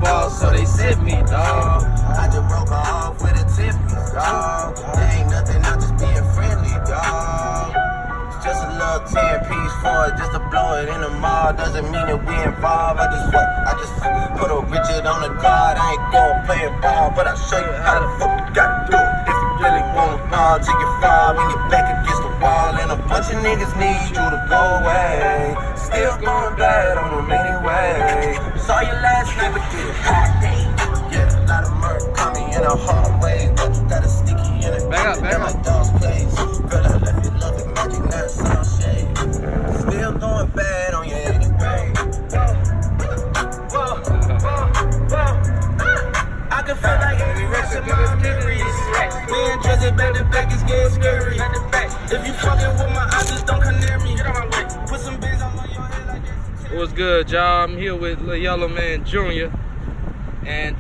ball, so they sent me, dawg. I just broke her off with a tippy, dawg. There ain't nothing, I'm just being friendly, dawg. It's just a little 10-piece for it, just to blow it in the mall. Doesn't mean that we involved. I just put a Richard on the guard. I ain't going playing ball, but I'll show you how the fuck you gotta do it. If you really wanna ball till you fall and get back against the wall. And a bunch of niggas need you to go away. Still going bad on them anyway. Saw you last night, but did it hot day. Yeah, a lot of murk coming in a hard way. But you got a sticky in it. Back up. Like dog's place. Girl, I left you loving magic, not some shade. Still going bad on you anyway. Whoa. I can feel like every rest of my memories. Me and Drizzy back to back is getting scary. If you fucking with my eyes, just don't come near me. Get on my way. Put some bands on your head like this. What's good, y'all? I'm here with Lil Yellowman Jr. And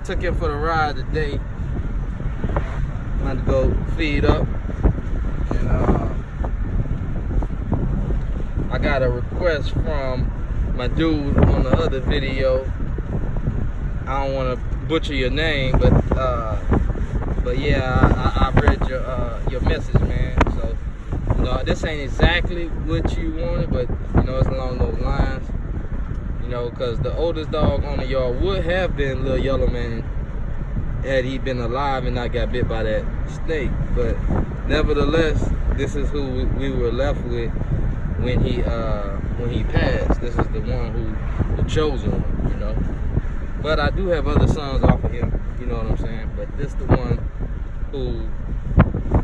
took him for the ride today. I'm about to go feed up. And I got a request from my dude on the other video. I don't want to butcher your name, but yeah, I read your message, man. So, you know, this ain't exactly what you wanted, but you know, it's along those lines. You know, because the oldest dog on the yard would have been Lil Yellowman had he been alive and not got bit by that snake. But nevertheless, this is who we were left with when he passed. This is the one who chose him, you know. But I do have other sons off of him, you know what I'm saying? But this the one who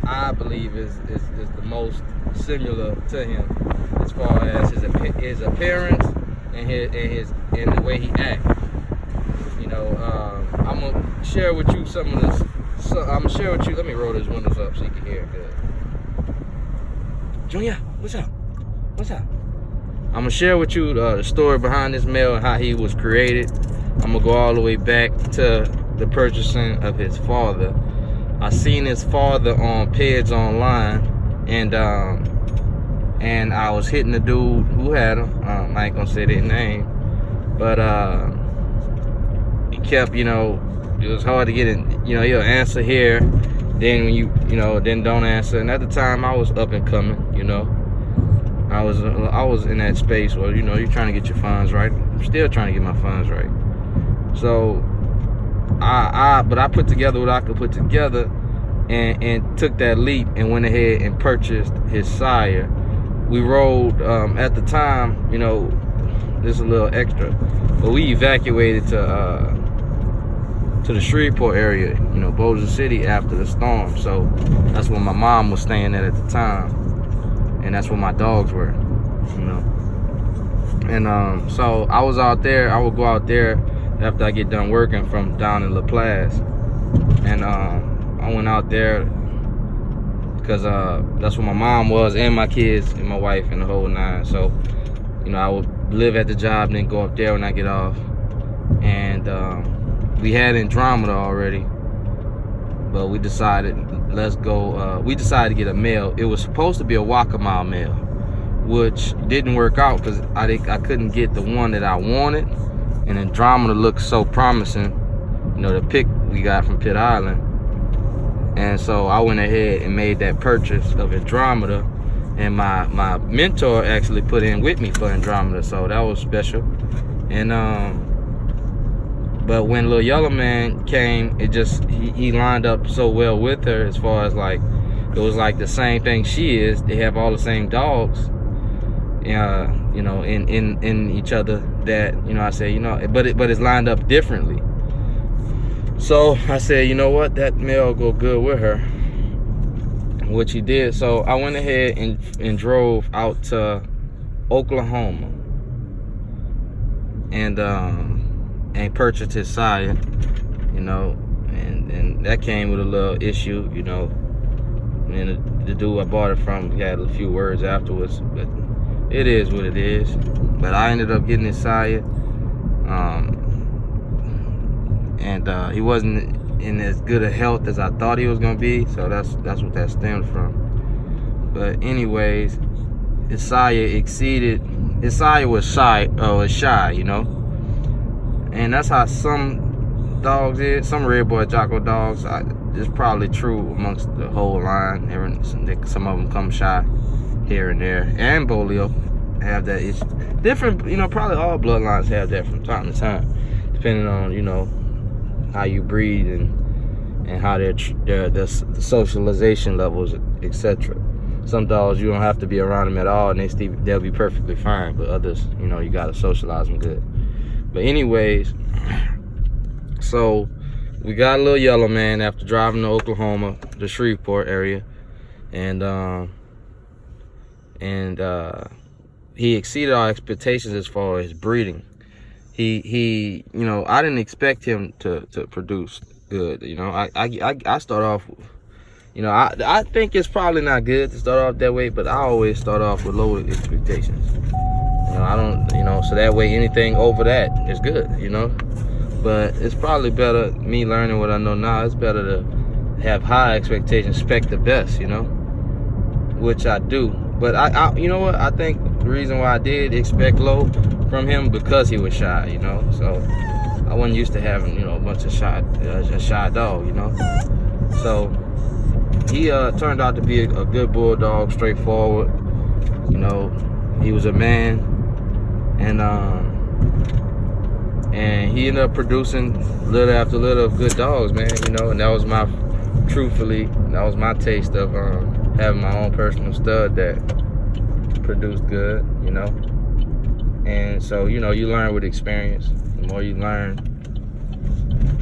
I believe is the most similar to him as far as his appearance and the way he acts. You know, I'm gonna share with you some of this. I'm gonna share with you. Let me roll these windows up so you can hear it good. Junior, what's up? What's up? I'm gonna share with you the story behind this male and how he was created. I'm gonna go all the way back to the purchasing of his father. I seen his father on Peds Online, and I was hitting the dude who had him. I ain't gonna say their name, but he kept, you know, it was hard to get in. You know, he'll answer here, then when you know, then don't answer. And at the time, I was up and coming. You know, I was in that space where, you know, you're trying to get your funds right. I'm still trying to get my funds right. So but I put together what I could put together, and took that leap and went ahead and purchased his sire. We rode at the time, you know, this is a little extra, but we evacuated to the Shreveport area, you know, Bossier City, after the storm. So that's where my mom was staying at the time, and that's where my dogs were, you know. And so I was out there. I would go out there after I get done working from down in La Place, and I went out there because that's where my mom was, and my kids and my wife and the whole nine. So, you know, I would live at the job and then go up there when I get off. And we had Andromeda already, but we decided, let's go. We decided to get a male. It was supposed to be a Waccamaw male, which didn't work out because I couldn't get the one that I wanted. And Andromeda looked so promising, you know, the pick we got from Pitt Island. And so I went ahead and made that purchase of Andromeda, and my mentor actually put in with me for Andromeda, so that was special. And but when Lil Yellowman came, it just he lined up so well with her, as far as like, it was like the same thing she is. They have all the same dogs, you know, in each other, that, you know, I say, you know, but it's lined up differently. So I said, you know what, that male will go good with her, which he did. So I went ahead and drove out to Oklahoma and purchased his sire, you know, and that came with a little issue, you know. And the dude I bought it from, he had a few words afterwards, but it is what it is. But I ended up getting his sire, and he wasn't in as good a health as I thought he was gonna be, so that's what that stemmed from. But anyways, his sire was shy, you know. And that's how some dogs is. Some red boy Jocko dogs, it's probably true amongst the whole line. Some of them come shy here and there. And Bolio have that issue. Different, you know, probably all bloodlines have that from time to time, depending on, you know, how you breed and how the socialization levels, etc. Some dogs, you don't have to be around them at all, and they'll be perfectly fine. But others, you know, you gotta socialize them good. But anyways, so we got a little Yellowman after driving to Oklahoma, the Shreveport area, and he exceeded our expectations as far as breeding. He you know, I didn't expect him to produce good. You know, I start off, you know, I think it's probably not good to start off that way, but I always start off with low expectations. You know, I don't, you know, so that way anything over that is good, you know. But it's probably better, me learning what I know now, it's better to have high expectations, expect the best, you know, which I do. But I you know what, I think the reason why I did expect low from him because he was shy, you know. So I wasn't used to having, you know, a bunch of a shy dog, you know. So he turned out to be a good bulldog, straightforward, you know. He was a man, and he ended up producing little after little of good dogs, man, you know. And that was that was my taste of having my own personal stud that produced good, you know. And so, you know, you learn with experience. The more you learn,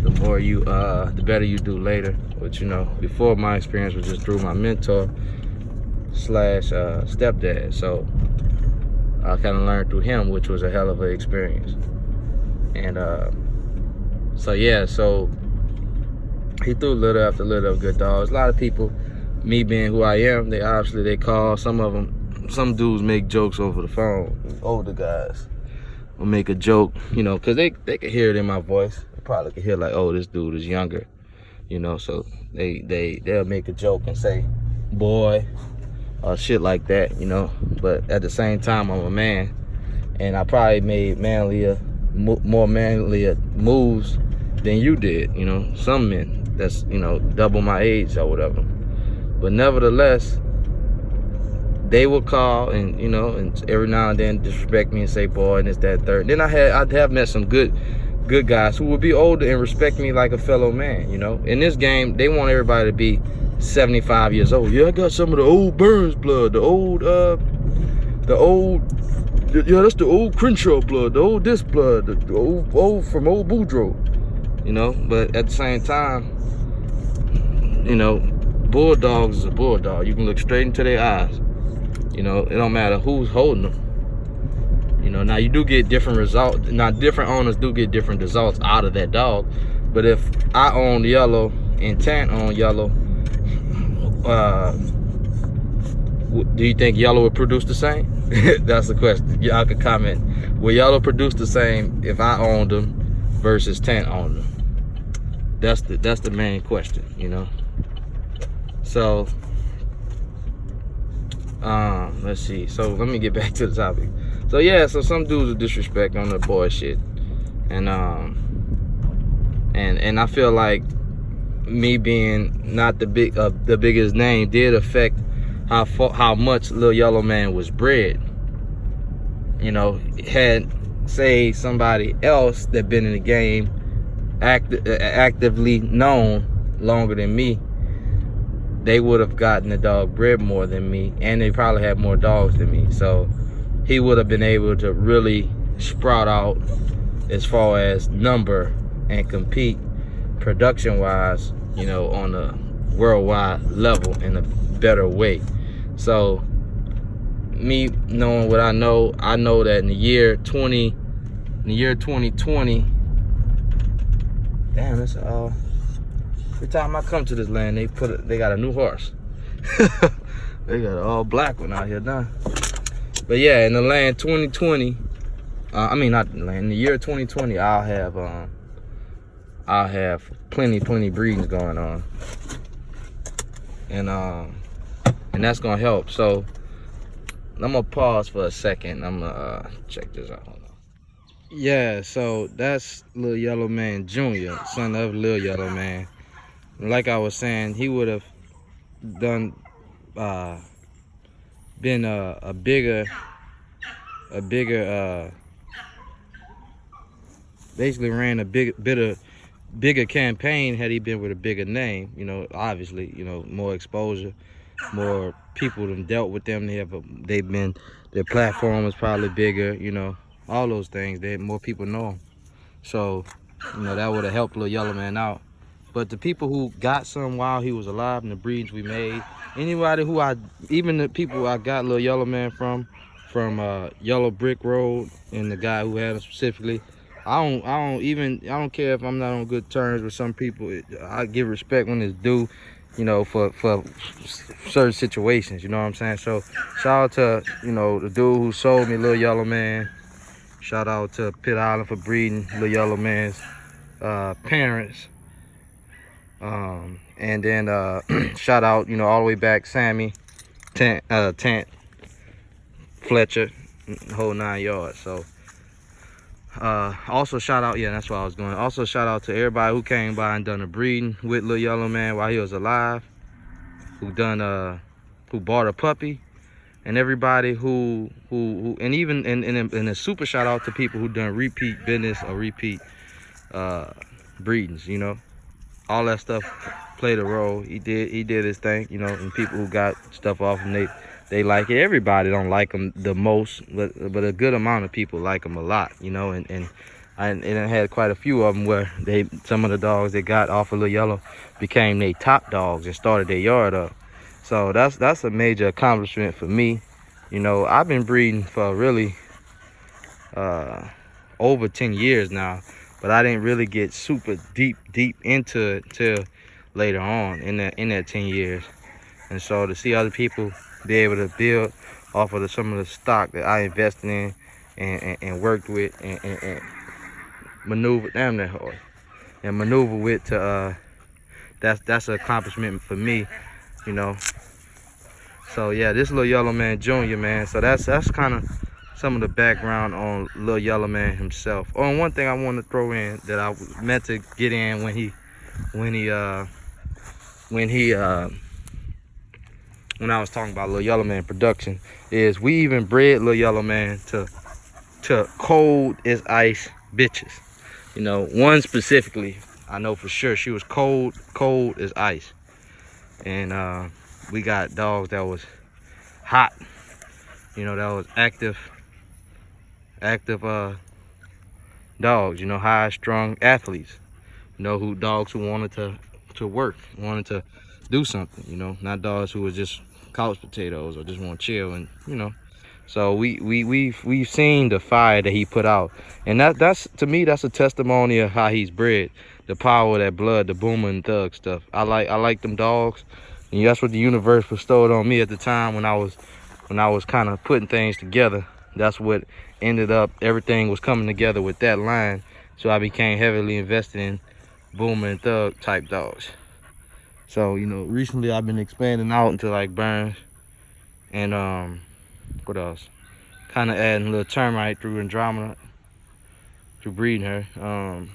the more you the better you do later. Which, you know, before, my experience was just through my mentor / stepdad. So I kind of learned through him, which was a hell of an experience. And so yeah, so he threw little after little of good dogs. A lot of people, me being who I am, they call, some dudes make jokes over the phone. Older guys will make a joke, you know, because they can hear it in my voice. They probably can hear like, oh, this dude is younger, you know. So they'll make a joke and say, boy, or shit like that, you know. But at the same time, I'm a man, and I probably made more manlier moves than you did, you know. Some men that's, you know, double my age or whatever. But nevertheless, they will call and, you know, and every now and then disrespect me and say boy and this, that, third. Then I'd have met some good guys who would be older and respect me like a fellow man, you know. In this game, they want everybody to be 75 years old. Yeah, I got some of the old Burns blood, the old yeah, that's the old Crenshaw blood, the old this blood, the old from old Boudreaux, you know. But at the same time, you know, bulldogs is a bulldog. You can look straight into their eyes. You know, it don't matter who's holding them. You know, now you do get different results. Now, different owners do get different results out of that dog. But if I own Yellow and Tant own Yellow, do you think Yellow would produce the same? That's the question. Y'all can comment. Will Yellow produce the same if I owned them versus Tant owned them? That's the main question, you know. So let's see. So let me get back to the topic. So yeah, so some dudes will disrespect on the boy shit, and I feel like me being not the biggest name did affect how much Lil Yellowman was bred. You know, had say somebody else that been in the game actively known longer than me, they would have gotten the dog bred more than me, and they probably had more dogs than me. So he would have been able to really sprout out as far as number and compete production wise, you know, on a worldwide level in a better way. So me knowing what I know that in the year 2020, damn, that's every time I come to this land, they got a new horse. They got an all black one out here now. But yeah, in the land 2020, I mean not the land, in the year 2020, I'll have plenty breedings going on, and that's gonna help. So I'm gonna pause for a second. I'm gonna check this out. Hold on. Yeah, so that's Lil Yellowman Jr., son of Lil Yellowman. Like I was saying, he would have done uh, been a bigger basically ran a bigger campaign had he been with a bigger name. You know, obviously, you know, more exposure, more people have dealt with them. Their platform is probably bigger. You know, all those things. More people know them. So, you know, that would have helped Lil Yellowman out. But the people who got some while he was alive and the breeds we made, anybody who even the people I got Lil Yellowman from Yellow Brick Road and the guy who had him specifically, I don't care if I'm not on good terms with some people. I give respect when it's due, you know, for certain situations, you know what I'm saying? So shout out to, you know, the dude who sold me Lil Yellowman. Shout out to Pitt Island for breeding Lil Yellowman's parents. And then shout out, you know, all the way back Sammy, Tant, Fletcher, whole 9 yards. So also shout out, yeah, that's what I was going. Also shout out to everybody who came by and done a breeding with Lil Yellowman while he was alive, who bought a puppy, and everybody who and even and a super shout out to people who done repeat business or repeat breedings, you know. All that stuff played a role. He did his thing, you know, and people who got stuff off him, they like it. Everybody don't like him the most, but a good amount of people like him a lot, you know, and I had quite a few of them where some of the dogs that got off of Lil Yellow became their top dogs and started their yard up. So that's a major accomplishment for me. You know, I've been breeding for really over 10 years now, but I didn't really get super deep into it till later on in that 10 years. And so to see other people be able to build off of some of the stock that I invested in and worked with and maneuvered damn that hard and maneuver with to that's an accomplishment for me, you know. So yeah, this Lil Yellowman Jr., man. So that's kind of some of the background on Lil Yellowman himself. Oh, and one thing I want to throw in that I meant to get in when I was talking about Lil Yellowman production is we even bred Lil Yellowman to cold as ice bitches. You know, one specifically, I know for sure she was cold as ice. And we got dogs that was hot, you know, that was active dogs, you know, high strung athletes, you know, dogs who wanted to work, wanted to do something, you know, not dogs who was just couch potatoes or just want to chill, and you know. So we've seen the fire that he put out, and that's to me, that's a testimony of how he's bred, the power of that blood, the boomer and thug stuff. I like them dogs, and that's what the universe bestowed on me at the time when I was kind of putting things together. That's what ended up, everything was coming together with that line. So I became heavily invested in boomer and thug type dogs. So, you know, recently I've been expanding out into like Burns and what else? Kind of adding a little termite through Andromeda, through breeding her.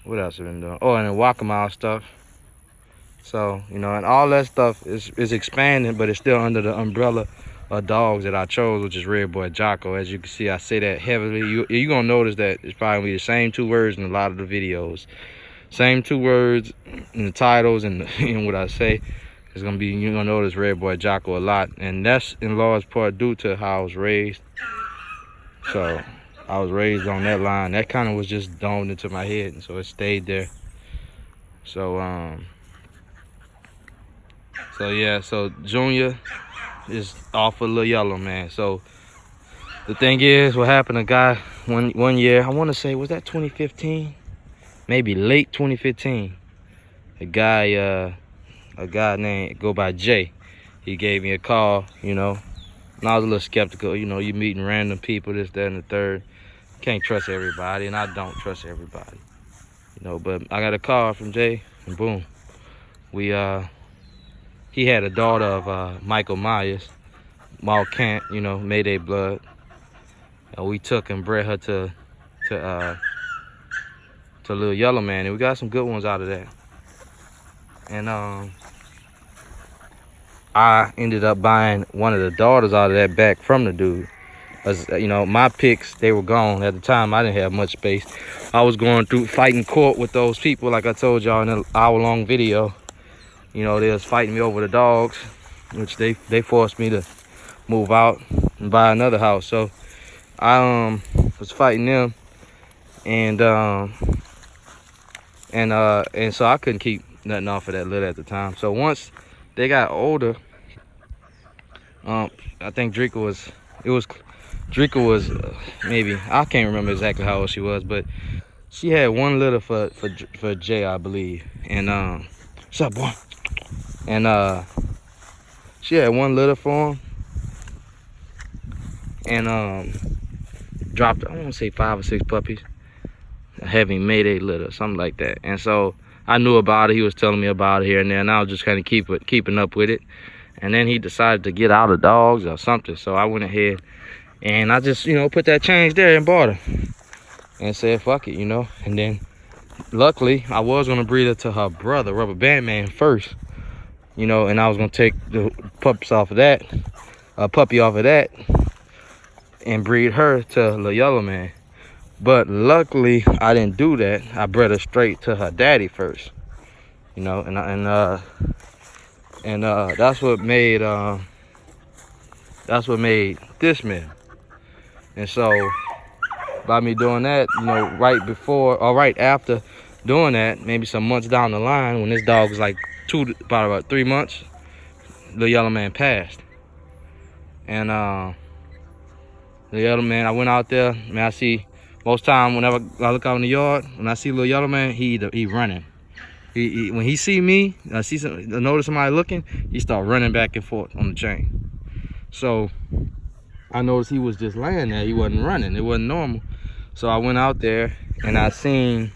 What else have I been doing? Oh, and then Waccamaw stuff. So, you know, and all that stuff is expanding, but it's still under the umbrella of dogs that I chose, which is Red Boy Jocko. As you can see, I say that heavily. You're gonna notice that it's probably the same 2 words in a lot of the videos. Same 2 words in the titles and in what I say. It's gonna be, you're gonna notice Red Boy Jocko a lot, and that's in large part due to how I was raised. So I was raised on that line. That kind of was just domed into my head, and so it stayed there. So yeah, so Junior is off of Lil Yellowman. So the thing is, what happened, a guy one year, I want to say, was that 2015? Maybe late 2015. A guy named, go by Jay, he gave me a call, you know, and I was a little skeptical. You know, you meeting random people, this, that, and the third. Can't trust everybody, and I don't trust everybody, you know. But I got a call from Jay, and boom, he had a daughter of Michael Myers, Maul Kant, you know, Mayday Blood. And we took and bred her to Little Yellowman, and we got some good ones out of that. And I ended up buying one of the daughters out of that back from the dude. Cause you know, my picks, they were gone at the time. I didn't have much space. I was going through fighting court with those people, like I told y'all in an hour-long video. You know, they was fighting me over the dogs, which they forced me to move out and buy another house. So I was fighting them, and so I couldn't keep nothing off of that litter at the time. So once they got older, I think Drika was maybe, I can't remember exactly how old she was, but she had one litter for Jay, I believe. And what's up, boy? And she had one litter for him, and dropped, I want to say 5 or 6 puppies, a heavy Mayday litter, something like that. And so I knew about it. He was telling me about it here and there, and I was just kind of keeping up with it. And then he decided to get out of dogs or something. So I went ahead and I just, you know, put that change there and bought her and said, fuck it, you know. And then luckily I was going to breed her to her brother, Rubber Band Man, first, you know, and I was going to take the puppy off of that and breed her to Little Yellowman. But luckily I didn't do that. I bred her straight to her daddy first, you know, and that's what made this male. And so by me doing that, you know, right before or right after doing that, maybe some months down the line, when this dog was like about 3 months, Little Yellowman passed. And the Yellowman, I went out there, man, I see most time whenever I look out in the yard, when I see Little Yellowman, he running. When he see me, notice somebody looking, he start running back and forth on the chain. So I noticed he was just laying there. He wasn't running. It wasn't normal. So I went out there and I seen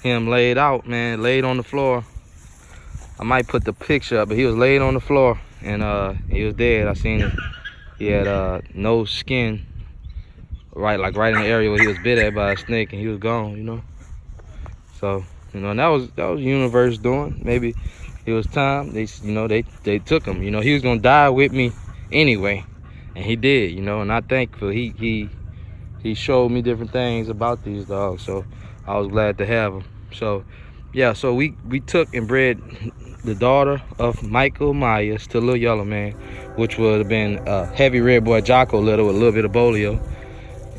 him laid out, man, laid on the floor. I might put the picture up, but he was laid on the floor and he was dead. I seen him. He had no skin, right in the area where he was bit at by a snake, and he was gone, you know. So, you know, and that was universe doing. Maybe it was time. They took him. You know, he was gonna die with me anyway, and he did. You know, and I'm thankful. He showed me different things about these dogs, so I was glad to have him. So, yeah. So we took and bred the daughter of Michael Myers to Little Yellowman, which would have been a heavy red boy Jocko litter with a little bit of bolio.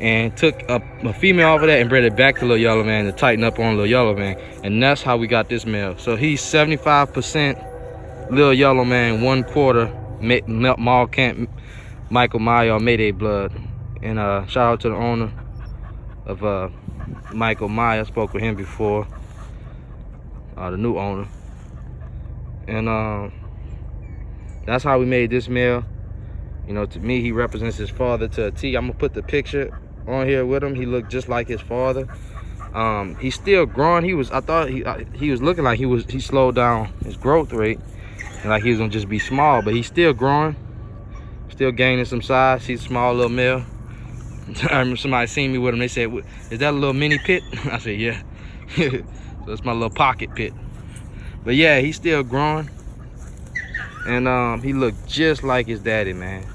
And took a female off of that and bred it back to Little Yellowman to tighten up on Little Yellowman. And that's how we got this male. So he's 75% Little Yellowman, 1/4 Mall Camp Michael Meyer Mayday blood. And shout out to the owner of Michael Meyer. I spoke with him before, the new owner. And that's how we made this male. You know, to me, he represents his father to a T. I'm gonna put the picture on here with him. He looked just like his father. He's still growing. I thought he was looking like he slowed down his growth rate and like he was gonna just be small, but he's still growing, still gaining some size. He's a small little male. I remember somebody seen me with him. They said, "Is that a little mini pit?" I said, "Yeah." So it's my little pocket pit. But yeah, he's still growing, and he looked just like his daddy, man.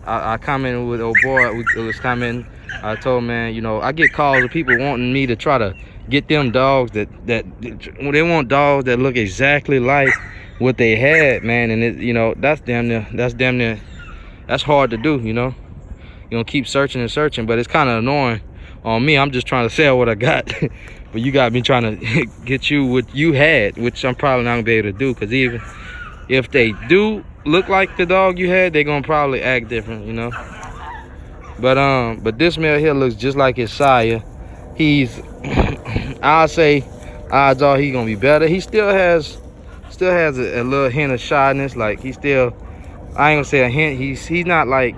I commented with old boy. We was commenting. I told him, man, you know, I get calls of people wanting me to try to get them dogs that they want dogs that look exactly like what they had, man. And it, you know, that's hard to do, you know. You know, keep searching and searching, but it's kind of annoying on me. I'm just trying to sell what I got. But you got me trying to get you what you had, which I'm probably not gonna be able to do, because even if they do look like the dog you had, they're gonna probably act different, you know. But this male here looks just like his sire. He's I'll say odds are he's gonna be better. He still has a little hint of shyness. Like he still, I ain't gonna say a hint, he's not like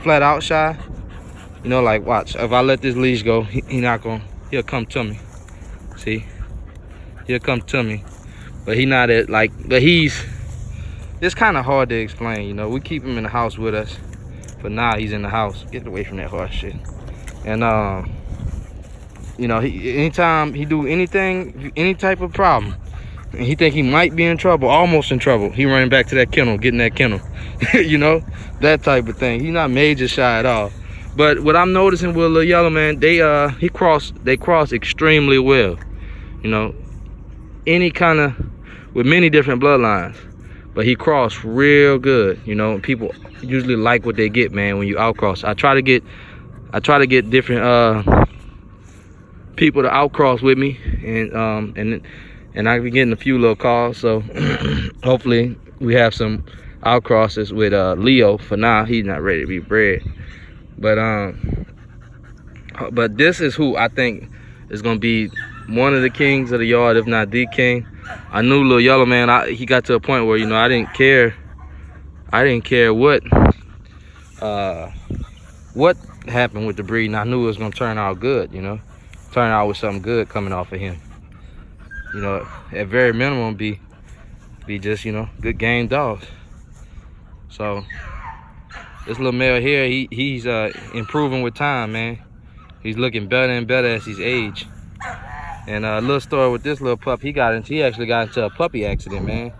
flat out shy, you know. Like, watch, if I let this leash go, he'll come to me. See, he'll come to me, but it's kind of hard to explain, you know. We keep him in the house with us, but now he's in the house. Get away from that horse shit. And you know, anytime he do anything, any type of problem, and he think he might be in trouble, almost in trouble, he running back to that kennel, getting that kennel. You know, that type of thing. He's not major shy at all. But what I'm noticing with Lil Yellowman, they cross extremely well. You know, any kind of, with many different bloodlines, but he crossed real good. You know, people usually like what they get, man, when you outcross. I try to get different people to outcross with me, and I've been getting a few little calls. So hopefully we have some outcrosses with Leo. For now, he's not ready to be bred, but this is who I think is gonna be one of the kings of the yard, if not the king. I knew Lil Yellowman, he got to a point where, you know, I didn't care what happened with the breeding. I knew it was gonna turn out good, you know, turn out with something good coming off of him. You know, at very minimum, be just, you know, good game dogs. So this little male here, he's improving with time, man. He's looking better and better as he's aged. And a little story with this little pup, he actually got into a puppy accident, man.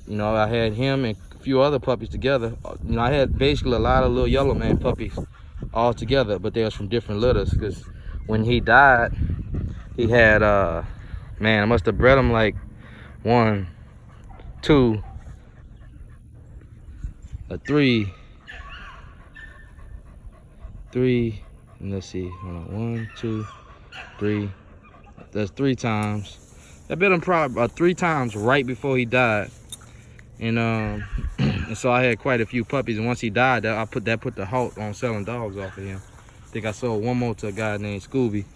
You know, I had him and a few other puppies together. You know, I had basically a lot of little Yellowman puppies all together, but they was from different litters. Because when he died, he had man, I must have bred him like 1, 2, 3, and let's see, 1, 2, 3. That's 3 times. I bet him probably 3 times right before he died. And and so I had quite a few puppies. And once he died, that put the halt on selling dogs off of him. I think I sold one more to a guy named Scooby,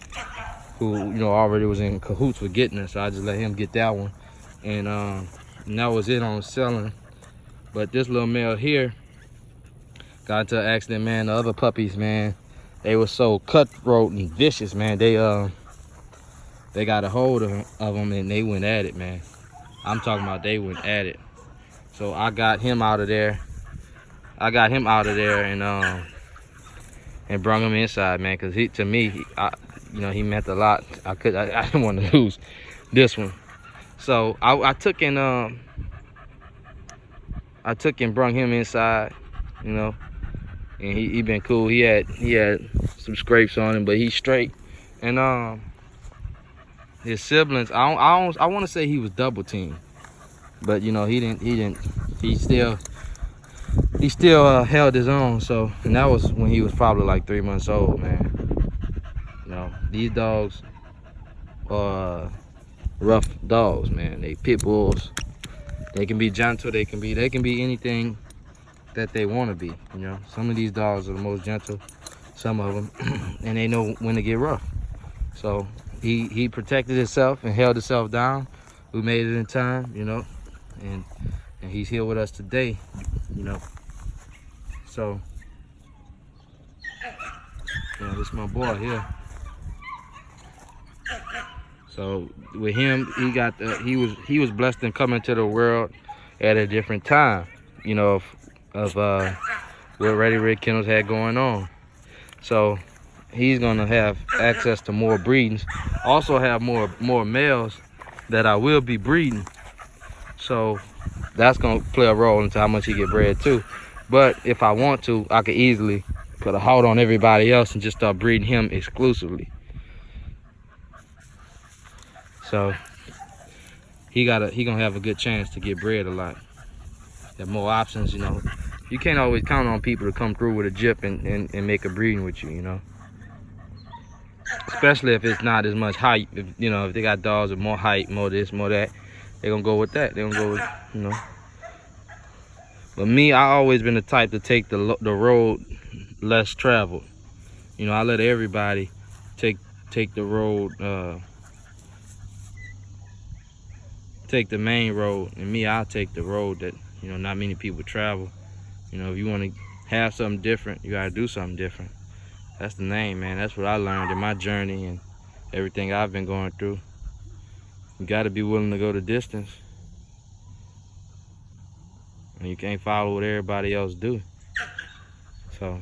who, you know, already was in cahoots with getting it. So I just let him get that one. And that was it on selling. But this little male here got into an accident, man. The other puppies, man, they were so cutthroat and vicious, man. They got a hold of him and they went at it, man. I'm talking about they went at it. So I got him out of there. And brought him inside, man, because to me, you know, he meant a lot. I didn't want to lose this one. So I took and brought him inside, you know, and he been cool. He had some scrapes on him, but he's straight. And his siblings, I want to say he was double teamed, but you know, he still held his own. So, and that was when he was probably like 3 months old, man. You know, these dogs are rough dogs, man. They pit bulls. They can be gentle. They can be anything that they want to be. You know, some of these dogs are the most gentle, some of them, and they know when to get rough. So he protected himself and held himself down. We made it in time, you know, and he's here with us today, you know. So, you know, this is my boy here. So with him, he was blessed in coming to the world at a different time, you know, of what Readyredkennels had going on. So he's gonna have access to more breedings. Also have more males that I will be breeding. So that's gonna play a role into how much he get bred too. But if I want to, I could easily put a halt on everybody else and just start breeding him exclusively. So he gonna have a good chance to get bred a lot. Have more options, you know. You can't always count on people to come through with a jip and make a breeding with you, you know. Especially if it's not as much height. If, you know, if they got dogs with more height, more this, more that, they're gonna go with that. They're gonna go with, you know. But me, I always been the type to take the road less traveled. You know, I let everybody take the road, take the main road, and me, I'll take the road that, you know, not many people travel. You know, if you want to have something different, you gotta do something different. That's the name, man. That's what I learned in my journey and everything I've been going through. You gotta be willing to go the distance. And you can't follow what everybody else do. So